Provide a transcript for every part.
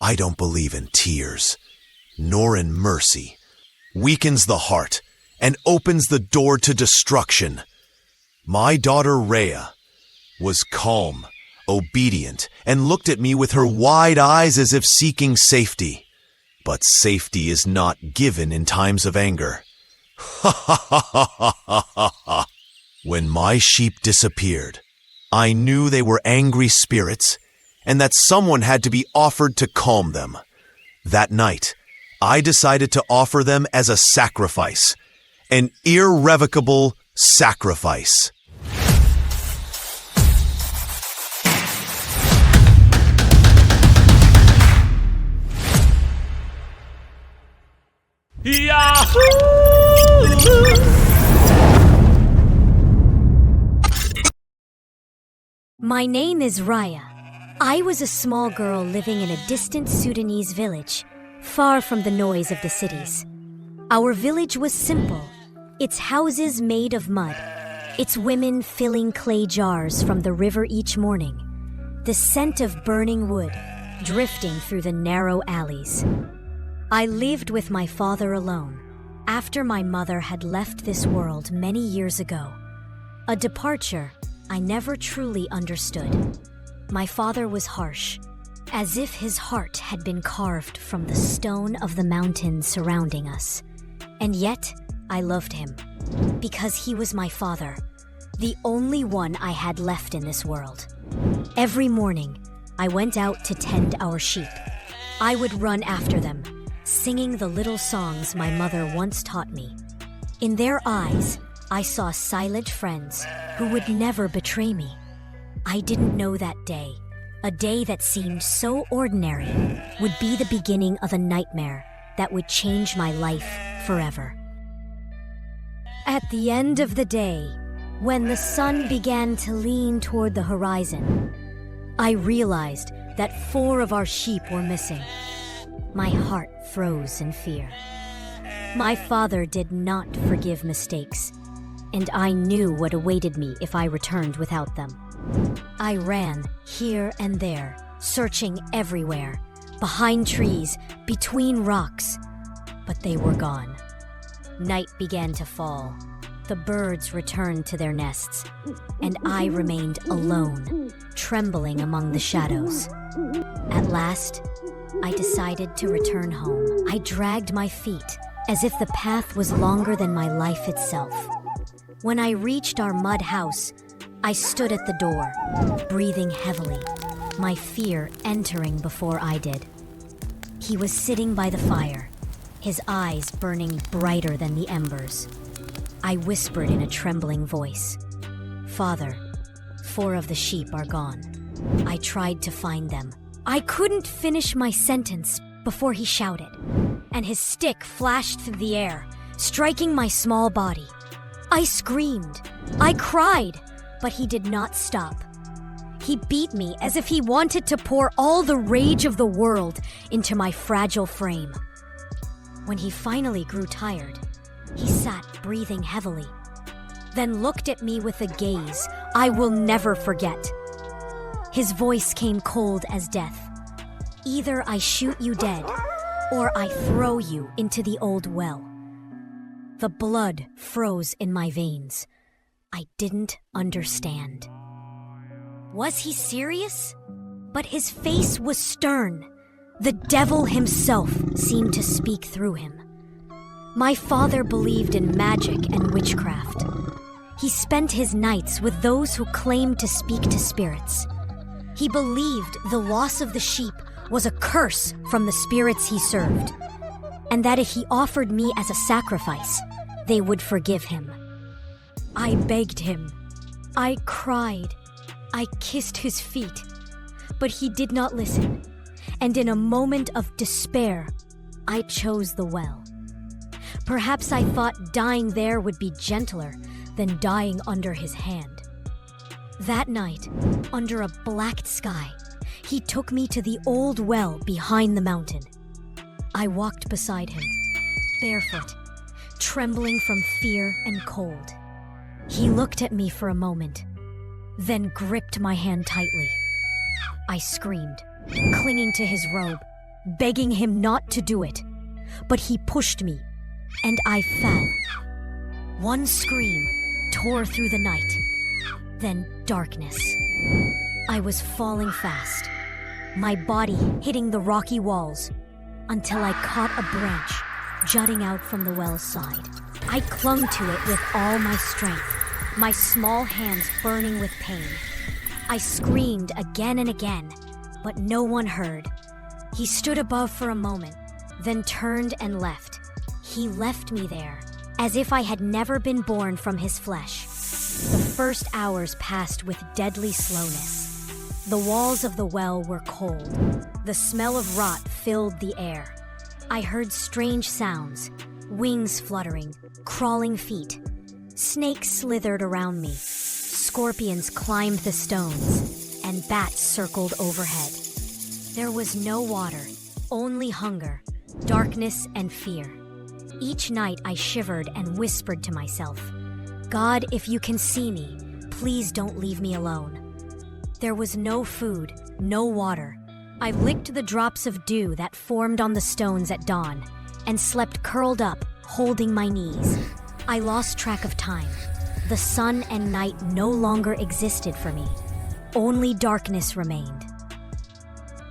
I don't believe in tears, nor in mercy, weakens the heart, and opens the door to destruction. My daughter Rhea was calm, obedient, and looked at me with her wide eyes as if seeking safety. But safety is not given in times of anger. Ha ha ha ha ha ha ha. When my sheep disappeared, I knew they were angry spirits and that someone had to be offered to calm them. That night, I decided to offer them as a sacrifice, an irrevocable sacrifice. Yahoo! My name is Raya. I was a small girl living in a distant Sudanese village, far from the noise of the cities. Our village was simple, its houses made of mud, its women filling clay jars from the river each morning, the scent of burning wood drifting through the narrow alleys. I lived with my father alone, after my mother had left this world many years ago. A departure I never truly understood. My father was harsh, as if his heart had been carved from the stone of the mountains surrounding us. And yet, I loved him, because he was my father, the only one I had left in this world. Every morning, I went out to tend our sheep. I would run after them, singing the little songs my mother once taught me. In their eyes, I saw silent friends who would never betray me. I didn't know that day, a day that seemed so ordinary, would be the beginning of a nightmare that would change my life forever. At the end of the day, when the sun began to lean toward the horizon, I realized that 4 of our sheep were missing. My heart froze in fear. My father did not forgive mistakes, and I knew what awaited me if I returned without them. I ran here and there, searching everywhere, behind trees, between rocks, but they were gone. Night began to fall. The birds returned to their nests, and I remained alone, trembling among the shadows. At last, I decided to return home. I dragged my feet, as if the path was longer than my life itself. When I reached our mud house, I stood at the door, breathing heavily, my fear entering before I did. He was sitting by the fire, his eyes burning brighter than the embers. I whispered in a trembling voice, "Father, 4 of the sheep are gone." I tried to find them. I couldn't finish my sentence before he shouted, and his stick flashed through the air, striking my small body. I screamed. I cried, but he did not stop. He beat me as if he wanted to pour all the rage of the world into my fragile frame. When he finally grew tired, he sat breathing heavily, then looked at me with a gaze I will never forget. His voice came cold as death. "Either I shoot you dead, or I throw you into the old well." The blood froze in my veins. I didn't understand. Was he serious? But his face was stern. The devil himself seemed to speak through him. My father believed in magic and witchcraft. He spent his nights with those who claimed to speak to spirits. He believed the loss of the sheep was a curse from the spirits he served, and that if he offered me as a sacrifice, they would forgive him. I begged him. I cried. I kissed his feet. But he did not listen, and in a moment of despair, I chose the well. Perhaps I thought dying there would be gentler than dying under his hand. That night, under a black sky, he took me to the old well behind the mountain. I walked beside him, barefoot, trembling from fear and cold. He looked at me for a moment, then gripped my hand tightly. I screamed, clinging to his robe, begging him not to do it. But he pushed me, and I fell. One scream tore through the night, then darkness. I was falling fast, my body hitting the rocky walls, until I caught a branch jutting out from the well's side. I clung to it with all my strength, my small hands burning with pain. I screamed again and again, but no one heard. He stood above for a moment, then turned and left. He left me there, as if I had never been born from his flesh. The first hours passed with deadly slowness. The walls of the well were cold. The smell of rot filled the air. I heard strange sounds, wings fluttering, crawling feet. Snakes slithered around me. Scorpions climbed the stones, and bats circled overhead. There was no water, only hunger, darkness, and fear. Each night I shivered and whispered to myself, "God, if you can see me, please don't leave me alone." There was no food, no water. I licked the drops of dew that formed on the stones at dawn and slept curled up, holding my knees. I lost track of time. The sun and night no longer existed for me. Only darkness remained.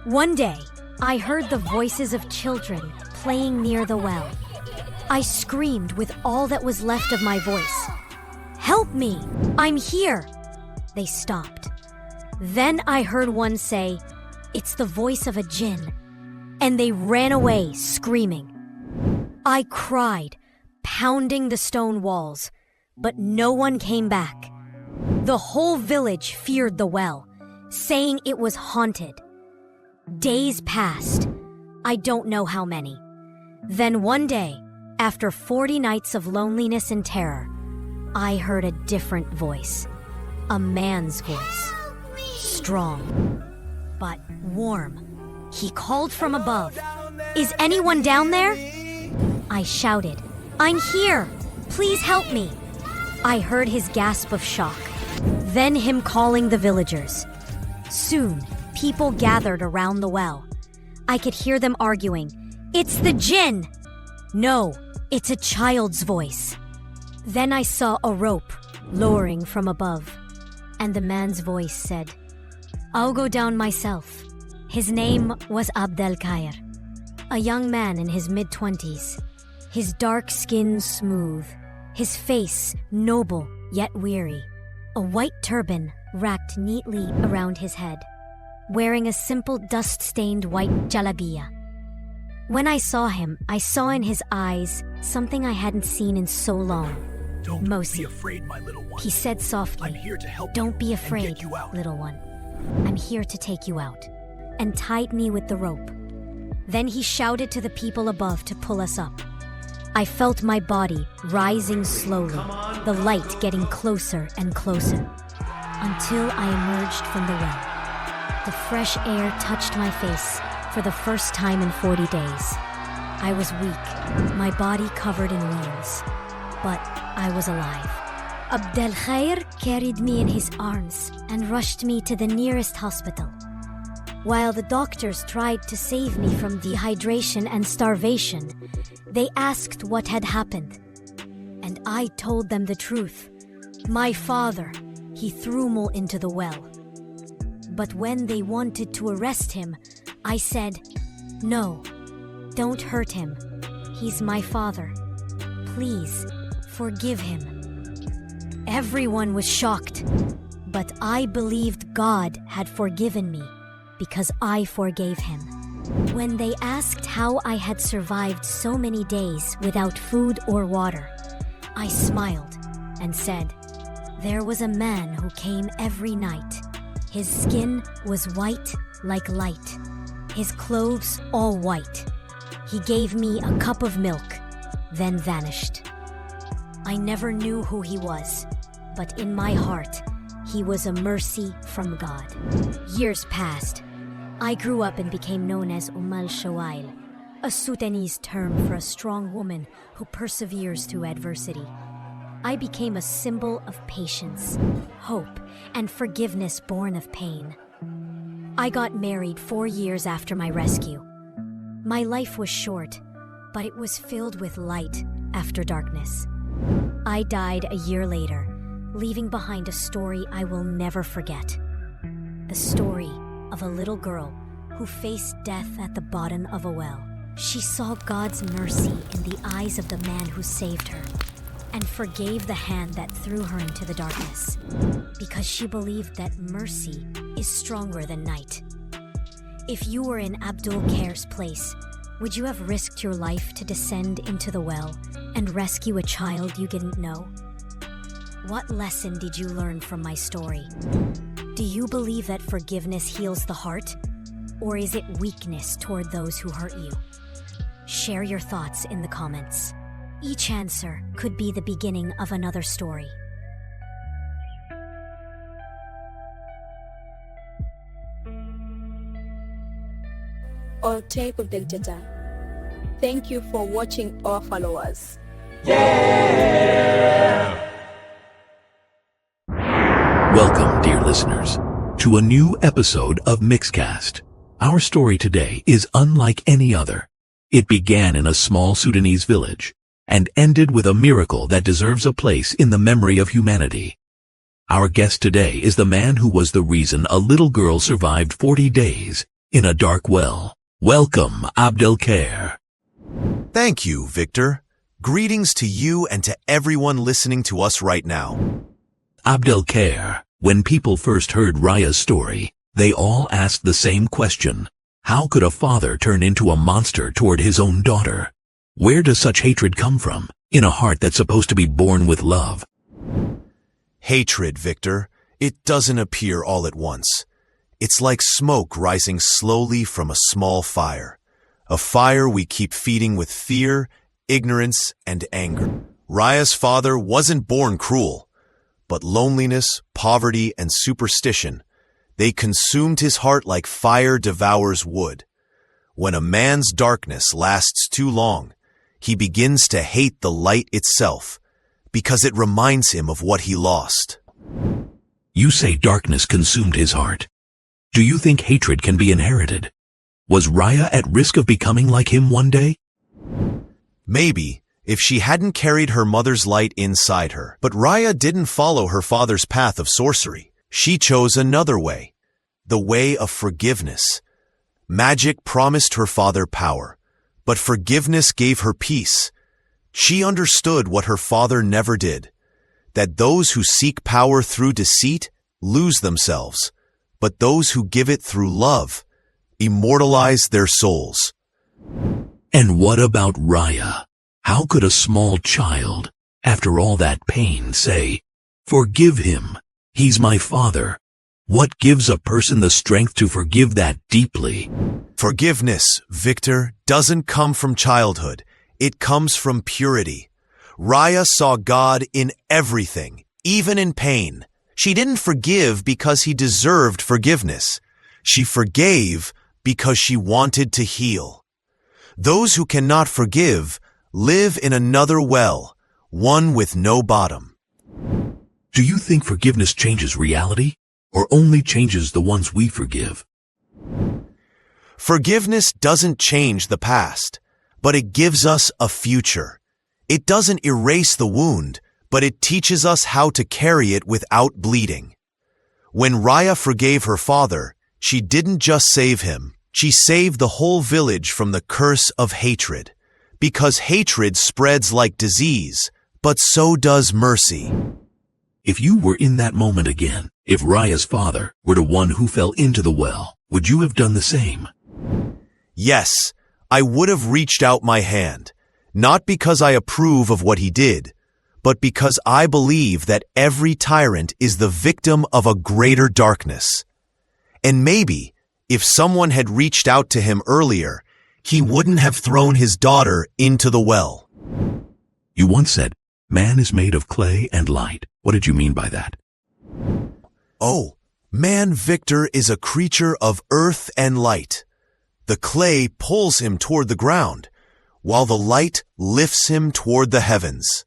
One day, I heard the voices of children playing near the well. I screamed with all that was left of my voice. "Help me! I'm here!" They stopped. Then I heard one say, "It's the voice of a jinn," and they ran away screaming. I cried, pounding the stone walls, but no one came back. The whole village feared the well, saying it was haunted. Days passed. I don't know how many. Then one day, after 40 nights of loneliness and terror, I heard a different voice. A man's voice. Strong, but warm. He called from above, "Is anyone down there?" I shouted, "I'm here! Please help me!" I heard his gasp of shock, then him calling the villagers. Soon, people gathered around the well. I could hear them arguing, "It's the jinn!" "No, it's a child's voice." Then I saw a rope lowering from above, and the man's voice said, "I'll go down myself." His name was Abdel Khair, a young man in his mid-20s, his dark skin smooth, his face noble yet weary, a white turban wrapped neatly around his head, wearing a simple dust-stained white jalabiya. When I saw him, I saw in his eyes something I hadn't seen in so long. Don't Mosi, be afraid, my little one. he said softly. I'm here to help "Don't you be and afraid, get you out." little one. I'm here to take you out," and tied me with the rope. Then he shouted to the people above to pull us up. I felt my body rising slowly, the light getting closer and closer, until I emerged from the well. The fresh air touched my face for the first time in 40 days. I was weak, my body covered in wounds, but I was alive. Abdel Khair carried me in his arms and rushed me to the nearest hospital. While the doctors tried to save me from dehydration and starvation, they asked what had happened. And I told them the truth. My father, he threw me into the well. But when they wanted to arrest him, I said, "No, don't hurt him. He's my father. Please, forgive him." Everyone was shocked, but I believed God had forgiven me because I forgave him. When they asked how I had survived so many days without food or water, I smiled and said, "There was a man who came every night. His skin was white like light, his clothes all white. He gave me a cup of milk, then vanished." I never knew who he was, but in my heart, he was a mercy from God. Years passed. I grew up and became known as Al-Shawail, a Sudanese term for a strong woman who perseveres through adversity. I became a symbol of patience, hope, and forgiveness born of pain. I got married 4 years after my rescue. My life was short, but it was filled with light after darkness. I died a year later, leaving behind a story I will never forget. The story of a little girl who faced death at the bottom of a well. She saw God's mercy in the eyes of the man who saved her, and forgave the hand that threw her into the darkness, because she believed that mercy is stronger than night. If you were in Abdul Khair's place, would you have risked your life to descend into the well and rescue a child you didn't know? What lesson did you learn from my story? Do you believe that forgiveness heals the heart, or is it weakness toward those who hurt you? Share your thoughts in the comments. Each answer could be the beginning of another story. Or type of data. Thank you for watching our followers. Welcome, dear listeners, to a new episode of MixCast. Our story today is unlike any other. It began in a small Sudanese village and ended with a miracle that deserves a place in the memory of humanity. Our guest today is the man who was the reason a little girl survived 40 days in a dark well. Welcome, Abdul Khair. Thank you, Victor. Greetings to you and to everyone listening to us right now. Abdul Khair, when people first heard Raya's story, they all asked the same question. How could a father turn into a monster toward his own daughter? Where does such hatred come from, in a heart that's supposed to be born with love? Hatred, Victor. It doesn't appear all at once. It's like smoke rising slowly from a small fire. A fire we keep feeding with fear, ignorance, and anger. Raya's father wasn't born cruel, but loneliness, poverty, and superstition, they consumed his heart like fire devours wood. When a man's darkness lasts too long, he begins to hate the light itself, because it reminds him of what he lost. You say darkness consumed his heart. Do you think hatred can be inherited? Was Raya at risk of becoming like him one day? Maybe, if she hadn't carried her mother's light inside her. But Raya didn't follow her father's path of sorcery. She chose another way, the way of forgiveness. Magic promised her father power, but forgiveness gave her peace. She understood what her father never did, that those who seek power through deceit lose themselves, but those who give it through love immortalize their souls. And what about Raya? How could a small child, after all that pain, say, "Forgive him, he's my father"? What gives a person the strength to forgive that deeply? Forgiveness, Victor, doesn't come from childhood. It comes from purity. Raya saw God in everything, even in pain. She didn't forgive because he deserved forgiveness. She forgave because she wanted to heal. Those who cannot forgive live in another well, one with no bottom. Do you think forgiveness changes reality, or only changes the ones we forgive? Forgiveness doesn't change the past, but it gives us a future. It doesn't erase the wound, but it teaches us how to carry it without bleeding. When Raya forgave her father, she didn't just save him, she saved the whole village from the curse of hatred. Because hatred spreads like disease, but so does mercy. If you were in that moment again, if Raya's father were the one who fell into the well, would you have done the same? Yes, I would have reached out my hand, not because I approve of what he did, but because I believe that every tyrant is the victim of a greater darkness. And maybe, if someone had reached out to him earlier, he wouldn't have thrown his daughter into the well. You once said, man is made of clay and light. What did you mean by that? Oh, man, Victor, is a creature of earth and light. The clay pulls him toward the ground, while the light lifts him toward the heavens.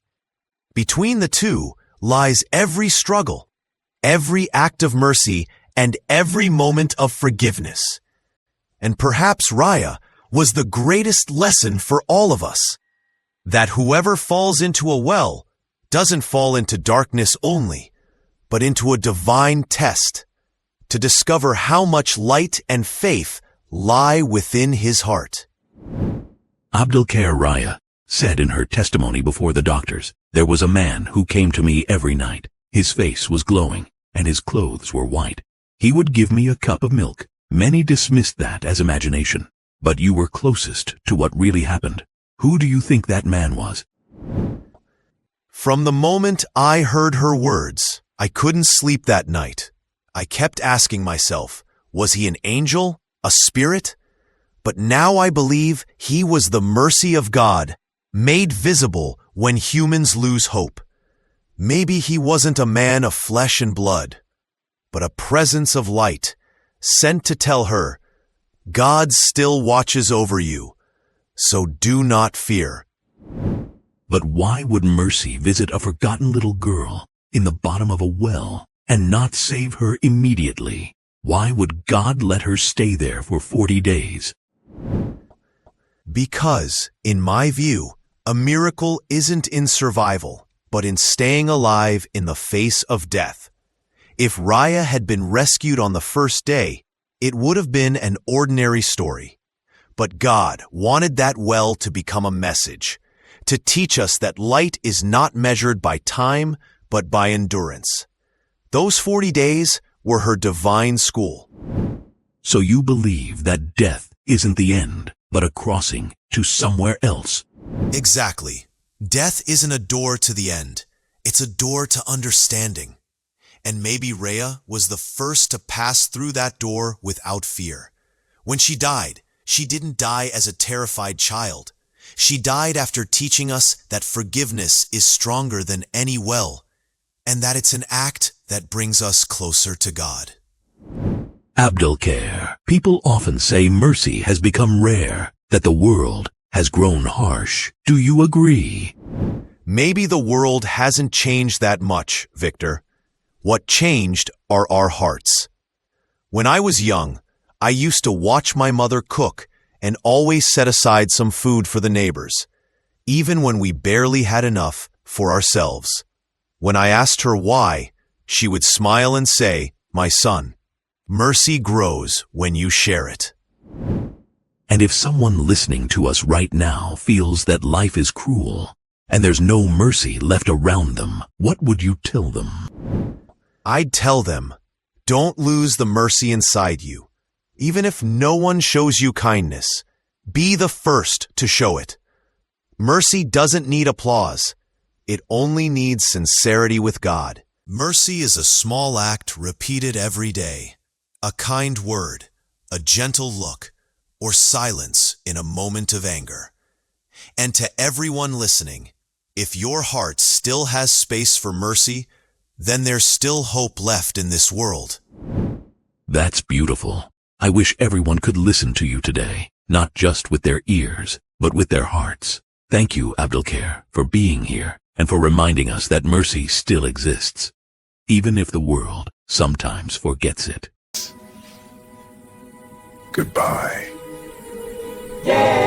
Between the two lies every struggle, every act of mercy, and every moment of forgiveness. And perhaps Raya was the greatest lesson for all of us. That whoever falls into a well doesn't fall into darkness only, but into a divine test to discover how much light and faith lie within his heart. Abdelkair Raya said in her testimony before the doctors, "There was a man who came to me every night. His face was glowing, and his clothes were white. He would give me a cup of milk. Many dismissed that as imagination, but you were closest to what really happened. Who do you think that man was?" From the moment I heard her words, I couldn't sleep that night. I kept asking myself, was he an angel, a spirit? But now I believe he was the mercy of God, made visible when humans lose hope. Maybe he wasn't a man of flesh and blood, but a presence of light, sent to tell her, God still watches over you, so do not fear. But why would mercy visit a forgotten little girl in the bottom of a well and not save her immediately? Why would God let her stay there for 40 days? Because, in my view, a miracle isn't in survival, but in staying alive in the face of death. If Raya had been rescued on the first day, it would have been an ordinary story. But God wanted that well to become a message, to teach us that light is not measured by time, but by endurance. Those 40 days were her divine school. So you believe that death isn't the end, but a crossing to somewhere else? Exactly. Death isn't a door to the end. It's a door to understanding. And maybe Rhea was the first to pass through that door without fear. When she died, she didn't die as a terrified child. She died after teaching us that forgiveness is stronger than any well, and that it's an act that brings us closer to God. Abdelkair, people often say mercy has become rare, that the world has grown harsh. Do you agree? Maybe the world hasn't changed that much, Victor. What changed are our hearts. When I was young, I used to watch my mother cook and always set aside some food for the neighbors, even when we barely had enough for ourselves. When I asked her why, she would smile and say, "My son, mercy grows when you share it." And if someone listening to us right now feels that life is cruel and there's no mercy left around them, what would you tell them? I'd tell them, don't lose the mercy inside you. Even if no one shows you kindness, be the first to show it. Mercy doesn't need applause. It only needs sincerity with God. Mercy is a small act repeated every day. A kind word, a gentle look, or silence in a moment of anger. And to everyone listening, if your heart still has space for mercy, then there's still hope left in this world. That's beautiful. I wish everyone could listen to you today, not just with their ears, but with their hearts. Thank you, Abdelkair, for being here and for reminding us that mercy still exists, even if the world sometimes forgets it. Goodbye. Yeah.